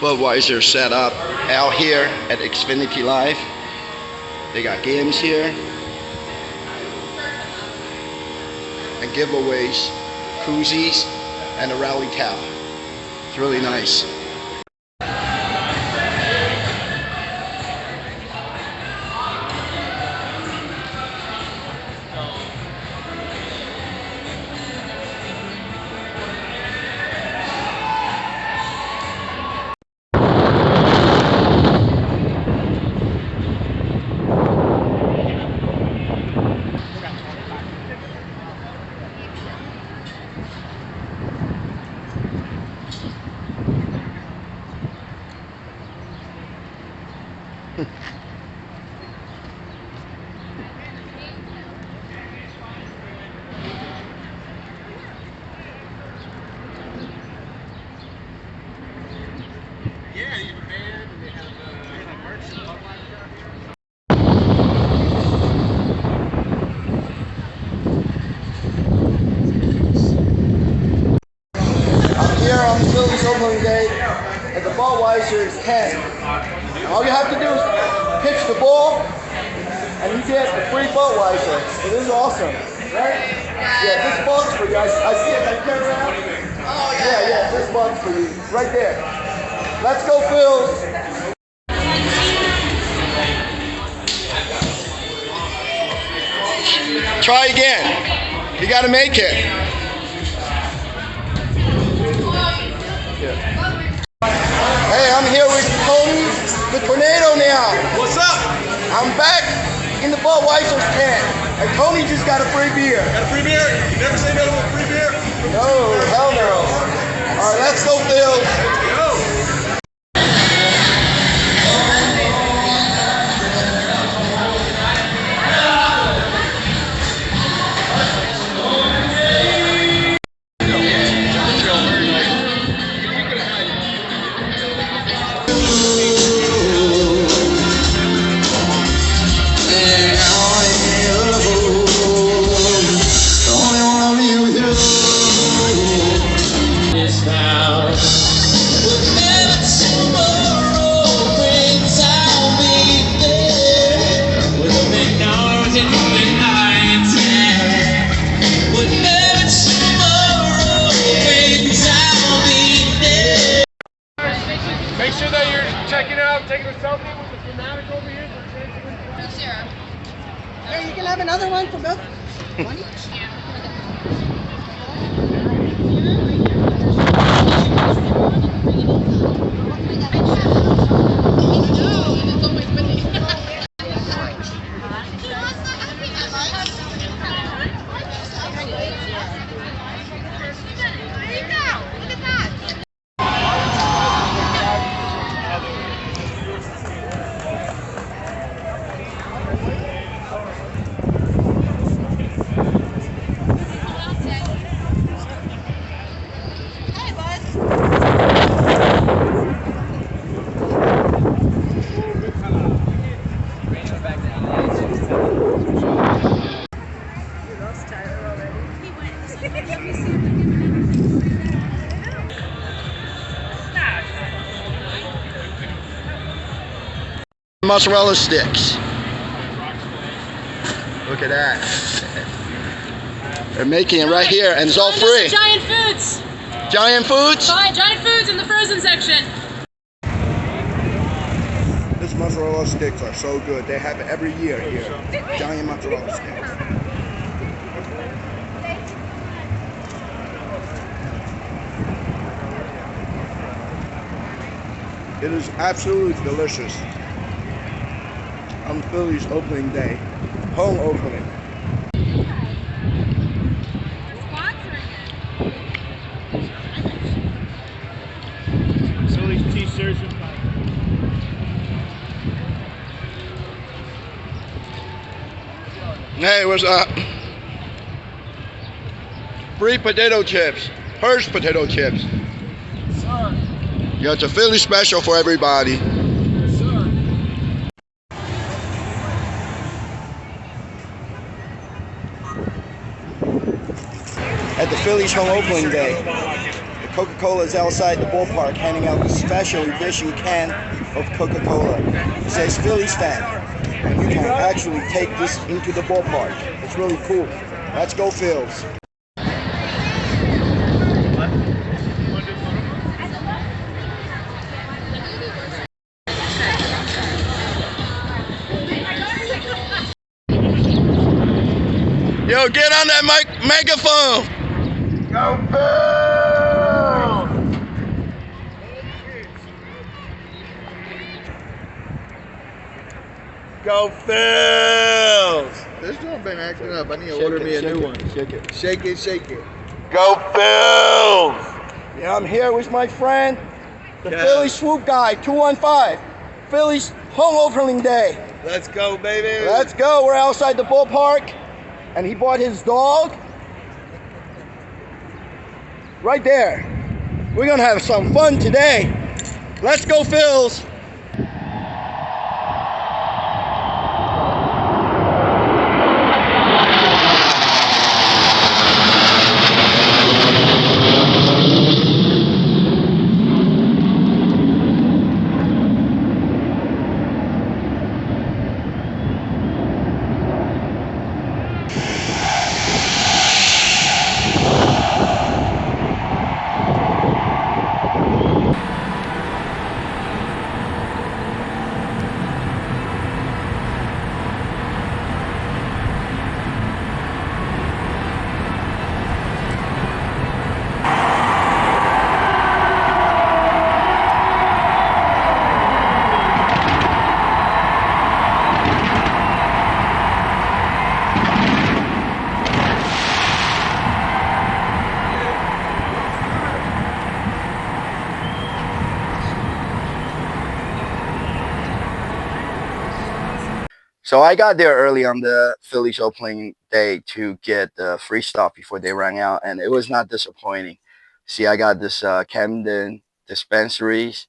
S1: Budweiser set up out here at Xfinity Live. They got games here and giveaways, koozies, and a rally towel. It's really nice. Phillies opening day at the Budweiser 10. All you have to do is pitch the ball and you get a free Budweiser. It is awesome, right? Yeah, this box for you. I see it. Can you turn around? Oh, yeah, this box for you. Right there. Let's go, Phils. Try again. You got to make it. Hey, I'm here with Tony the Tornado now.
S3: What's up?
S1: I'm back in the Budweiser's tent.
S4: Hey, Tony just got a free beer.
S3: Got a free beer? You never say no to a free beer?
S4: No, hell no. All right, let's go, Phil.
S3: Let's go. Make sure that you're checking out, taking a selfie with the fanatic over here.
S9: Yeah, you can have another one for both.
S1: Mozzarella sticks. Look at that. They're making it right here, and it's all free.
S7: Giant Foods.
S1: Giant Foods?
S7: Giant Foods in the frozen section.
S4: This mozzarella sticks are so good. They have it every year here. Giant mozzarella sticks. It is absolutely delicious. On Philly's opening day, home opening.
S3: Philly's t-shirts and
S1: Hey, what's up? Free potato chips. Hearst potato chips. Yeah, it's a Philly special for everybody.
S4: At the Phillies home opening day, the Coca-Cola is outside the ballpark handing out the special edition can of Coca-Cola. It says Phillies fan. And you can actually take this into the ballpark. It's really cool. Let's go Phils.
S1: Yo, get on that megaphone.
S4: Go Phils!
S1: Go Phils.
S4: This one been acting up. I need to order me a new one. Shake it. Shake it, shake it.
S1: Go Phils.
S4: Yeah, I'm here with my friend, the Philly swoop guy, 215. Phillies home opening day.
S1: Let's go, baby.
S4: Let's go. We're outside the ballpark, and he bought his dog right there. We're gonna have some fun today. Let's go, Phils.
S1: So I got there early on the Phillies opening day to get the free stuff before they rang out, and it was not disappointing. See, I got this Camden dispensaries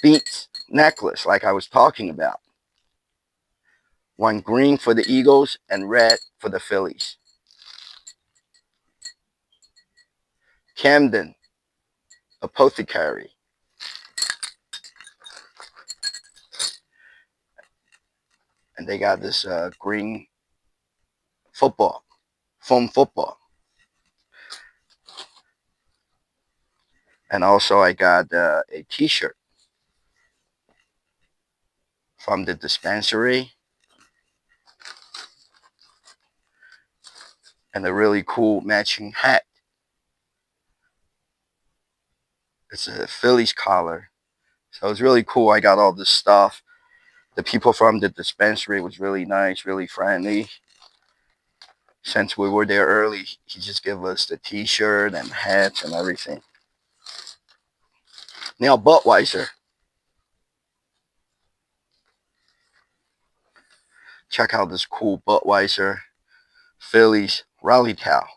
S1: Beats necklace, like I was talking about. One green for the Eagles and red for the Phillies. Camden Apothecary. And they got this green football, foam football. And also I got a t-shirt from the dispensary. And a really cool matching hat. It's a Phillies collar. So it's really cool. I got all this stuff. The people from the dispensary was really nice, really friendly. Since we were there early, he just gave us the t-shirt and hats and everything. Now Budweiser. Check out this cool Budweiser Phillies rally towel.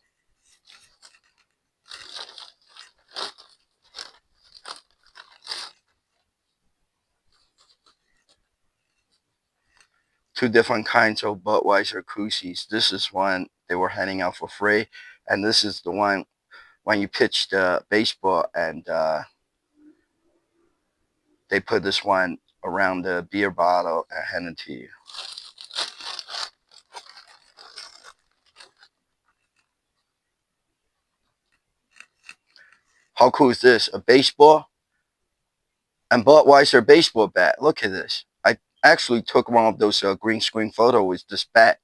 S1: Two different kinds of Budweiser koozies. This is one they were handing out for free, and this is the one when you pitch the baseball, and they put this one around the beer bottle and hand it to you. How cool is this? A baseball and Budweiser baseball bat. Look at this. I actually took one of those green screen photos with this bat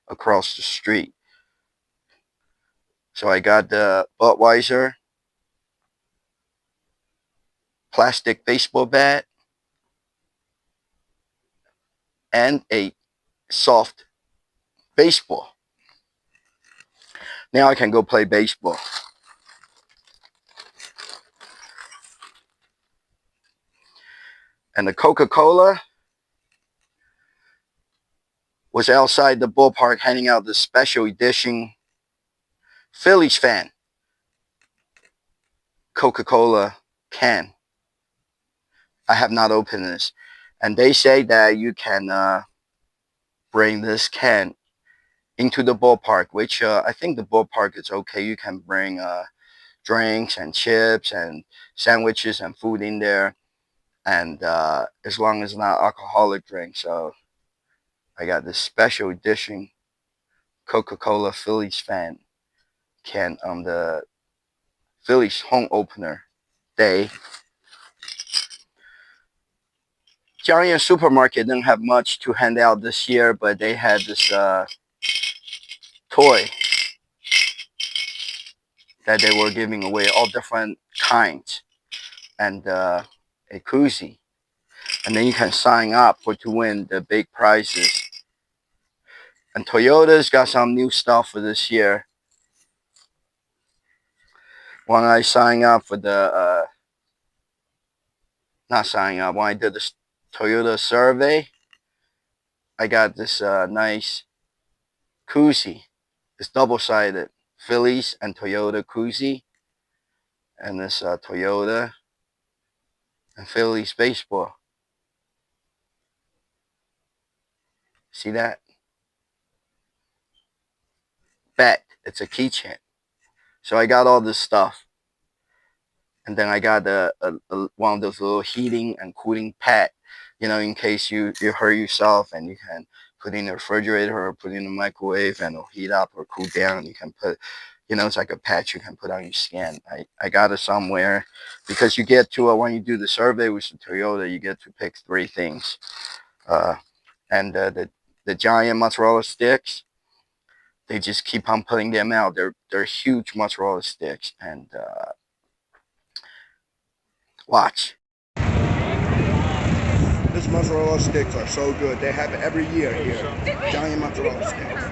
S1: across the street. So I got the Budweiser plastic baseball bat and a soft baseball. Now I can go play baseball. And the Coca-Cola was outside the ballpark handing out the special edition Phillies fan Coca-Cola can. I have not opened this. And they say that you can bring this can into the ballpark, which I think the ballpark is okay. You can bring drinks and chips and sandwiches and food in there. And as long as it's not alcoholic drink. So I got this special edition Coca-Cola Phillies fan can on the Phillies home opener day. Giant Supermarket didn't have much to hand out this year, but they had this toy that they were giving away, all different kinds, and a koozie. And then you can sign up to win the big prizes. And Toyota's got some new stuff for this year. When I signed up for the, not signing up, when I did the Toyota survey, I got this nice koozie. It's double-sided, Phillies and Toyota koozie. And this Toyota and Phillies baseball. See that? Bet. It's a keychain. So I got all this stuff. And then I got one of those little heating and cooling pad, you know, in case you hurt yourself, and you can put in the refrigerator or put in the microwave and it'll heat up or cool down. You can put, you know, it's like a patch you can put on your skin. I got it somewhere because you get to, when you do the survey with the Toyota, you get to pick 3 things. And the giant mozzarella sticks, they just keep on putting them out. They're huge mozzarella sticks, and watch. These mozzarella sticks are so good. They have it every year here. Giant mozzarella sticks.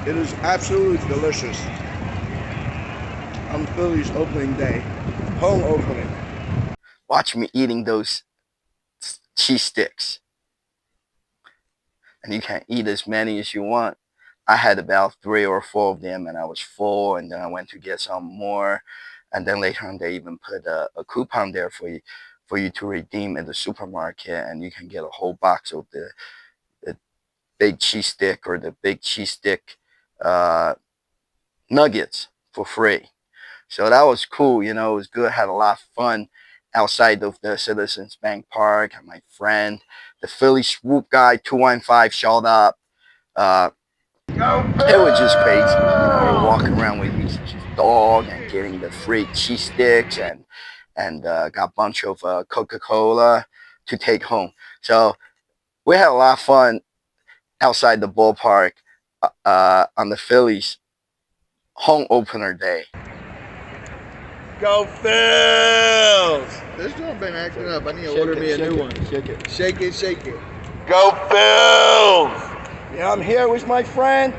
S1: It is absolutely delicious.
S4: on Phillies opening day, home opening.
S1: Watch me eating those cheese sticks. And you can eat as many as you want. I had about 3 or 4 of them and I was full, and then I went to get some more. And then later on they even put a coupon there for you to redeem at the supermarket, and you can get a whole box of the big cheese stick or the big cheese stick uh, nuggets for free. So that was cool, you know, it was good. Had a lot of fun outside of the Citizens Bank Park. And my friend, the Philly swoop guy, 215, showed up. Uh, it was just crazy. You know, we're walking around with his dog and getting the free cheese sticks, and got a bunch of Coca-Cola to take home. So we had a lot of fun outside the ballpark on the Phillies home opener day.
S4: Go Phils! This one been acting up. I need to order me a new one. Shake it. Shake it, shake it. Go Phils! Yeah, I'm here with my friend,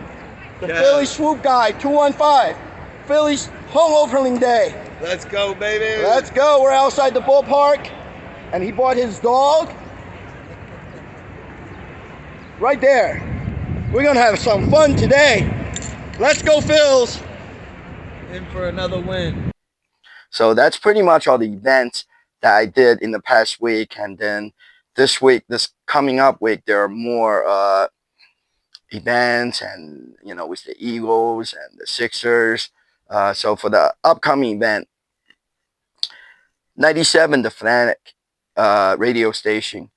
S4: the Philly swoop guy, 215. Phillies home opening day. Let's go, baby. Let's go. We're outside the ballpark, and he bought his dog right there. We're going to have some fun today. Let's go, Phils. In for another win.
S1: So that's pretty much all the events that I did in the past week. And then this week, this coming up week, there are more events, and you know, with the Eagles and the Sixers. So for the upcoming event, 97 The Fanatic radio station,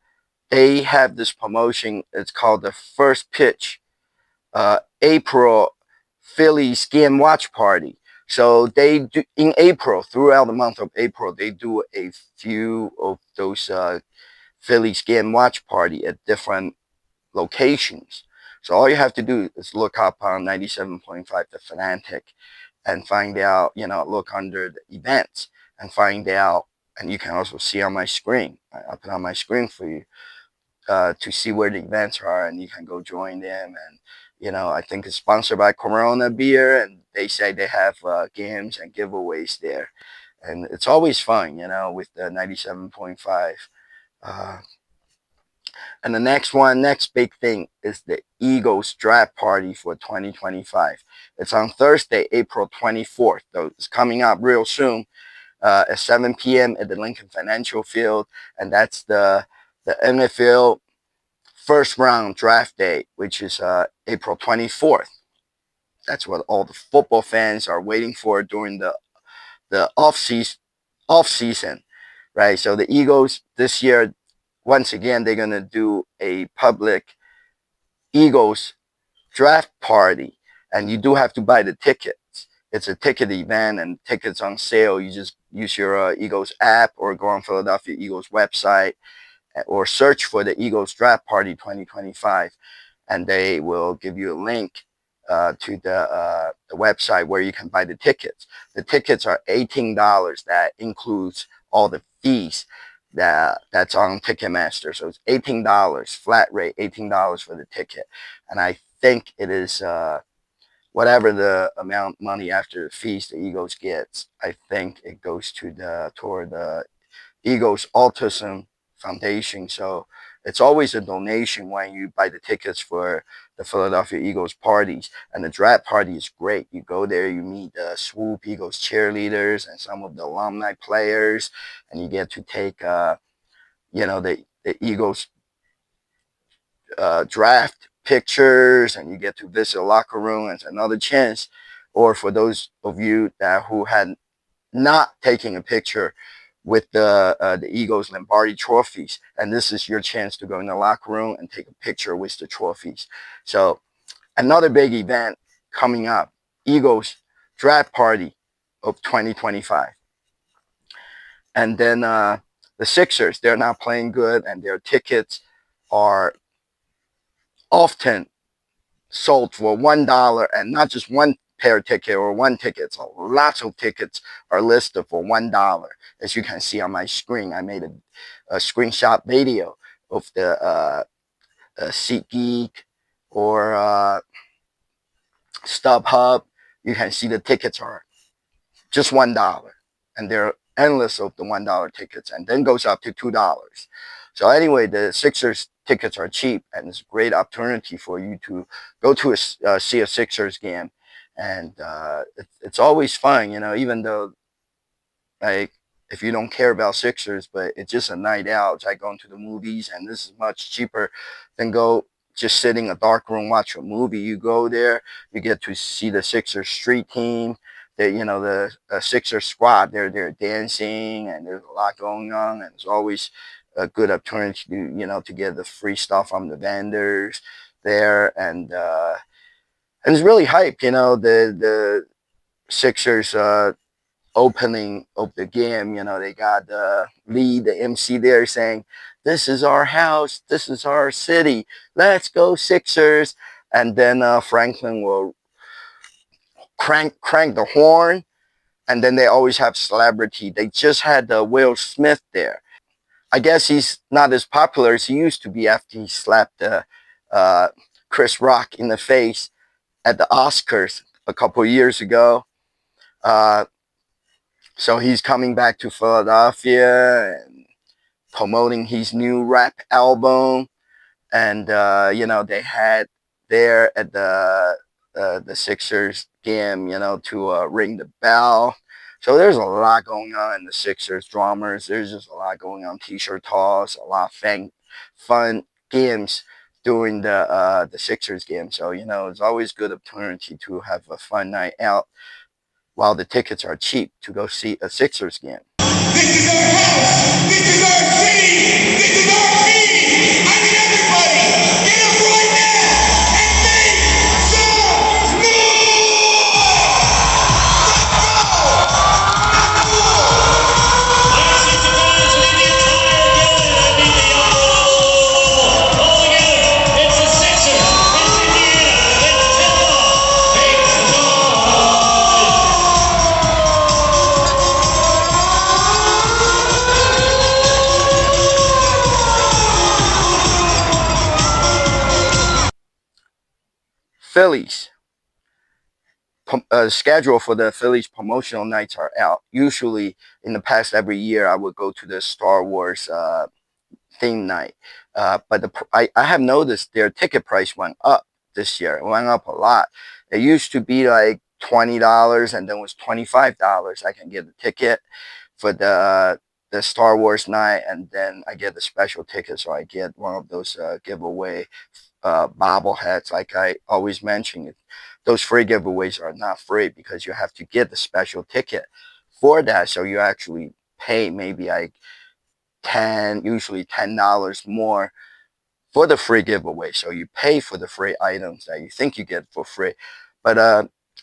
S1: they have this promotion. It's called the First Pitch April Phillies Game Watch Party. So they do in April, throughout the month of April, they do a few of those Phillies Game Watch Party at different locations. So all you have to do is look up on 97.5 The Fanatic and find out, you know, look under the events and find out, and you can also see on my screen. I'll put on my screen for you to see where the events are, and you can go join them. And you know, I think it's sponsored by Corona Beer, and they say they have games and giveaways there, and it's always fun, you know, with the 97.5. And the next big thing is the Eagles draft party for 2025. It's on Thursday, April 24th. So it's coming up real soon at 7 p.m. at the Lincoln Financial Field, and that's the NFL first round draft day, which is April 24th. That's what all the football fans are waiting for during the off season, right? So the Eagles this year, once again, they're gonna do a public Eagles draft party, and you do have to buy the tickets. It's a ticket event, and tickets on sale. You just use your Eagles app or go on Philadelphia Eagles website or search for the Eagles Draft Party 2025, and they will give you a link to the website where you can buy the tickets. The tickets are $18. That includes all the fees that's on Ticketmaster. So it's $18 flat rate, $18 for the ticket, and I think it is whatever the amount of money after the fees the Eagles gets. I think it goes toward the Eagles Autism Foundation. So it's always a donation when you buy the tickets for the Philadelphia Eagles parties. And the draft party is great. You go there, you meet the Swoop Eagles cheerleaders and some of the alumni players, and you get to take, you know, the Eagles draft pictures, and you get to visit the locker room. It's another chance. Or for those of you who had not taking a picture with the Eagles Lombardi trophies, and this is your chance to go in the locker room and take a picture with the trophies. So another big event coming up, Eagles draft party of 2025. And then the Sixers, they're not playing good, and their tickets are often sold for $1, and not just one pair ticket or one ticket. So lots of tickets are listed for $1. As you can see on my screen, I made a screenshot video of the SeatGeek or StubHub. You can see the tickets are just $1, and there are endless of the $1 tickets, and then goes up to $2. So anyway, the Sixers tickets are cheap, and it's a great opportunity for you to go to see a Sixers game, and it's always fun, even though like if you don't care about Sixers, but it's just a night out. It's like going to the movies, and this is much cheaper than go just sitting in a dark room watch a movie. You go there, you get to see the Sixers street team. The Sixers squad. They're dancing, and there's a lot going on, and it's always a good opportunity to to get the free stuff from the vendors there, and it's really hype. The Sixers opening of the game, they got the lead, the MC there saying, "This is our house, this is our city, let's go Sixers." And then Franklin will crank the horn, and then they always have celebrity. They just had Will Smith there. I guess he's not as popular as he used to be after he slapped uh, Chris Rock in the face at the Oscars a couple years ago. Uh, so he's coming back to Philadelphia and promoting his new rap album. And they had there at the Sixers game, to ring the bell. So there's a lot going on in the Sixers dramas. There's just a lot going on. T-shirt toss, a lot of fun games during the Sixers game. So it's always good opportunity to have a fun night out while the tickets are cheap to go see a Sixers game.
S4: This is our house. This is our city. This is our team. I need everybody. Get up right now and make some
S1: Phillies. Schedule for the Phillies promotional nights are out. Usually, in the past every year, I would go to the Star Wars theme night. But I have noticed their ticket price went up this year. It went up a lot. It used to be like $20, and then was $25. I can get a ticket for the Star Wars night, and then I get the special ticket, so I get one of those giveaway bobbleheads. Like I always mention, those free giveaways are not free because you have to get the special ticket for that. So you actually pay maybe like usually $10 more for the free giveaway. So you pay for the free items that you think you get for free. But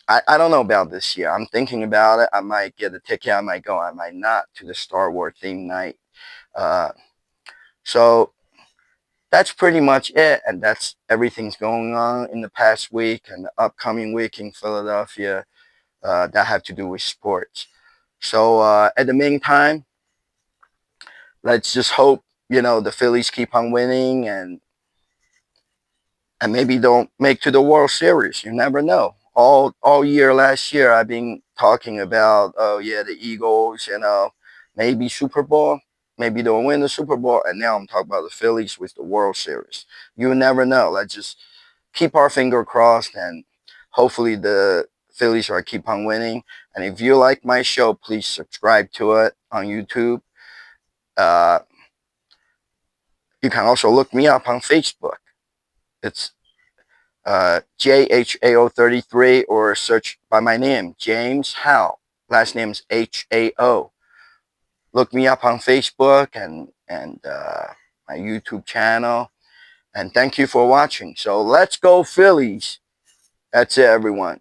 S1: I don't know about this year. I'm thinking about it. I might get a ticket. I might go. I might not to the Star Wars theme night. So that's pretty much it. And that's everything's going on in the past week and the upcoming week in Philadelphia that have to do with sports. So at the meantime, let's just hope, the Phillies keep on winning and maybe don't make to the World Series. You never know. All year last year, I've been talking about, oh yeah, the Eagles, maybe Super Bowl, maybe they'll win the Super Bowl, and now I'm talking about the Phillies with the World Series. You never know. Let's just keep our finger crossed, and hopefully the Phillies are keep on winning. And if you like my show, please subscribe to it on YouTube. You can also look me up on Facebook. It's JHAO33, or search by my name, James Hao. Last name's HAO. Look me up on Facebook and my YouTube channel. And thank you for watching. So let's go Phillies. That's it, everyone.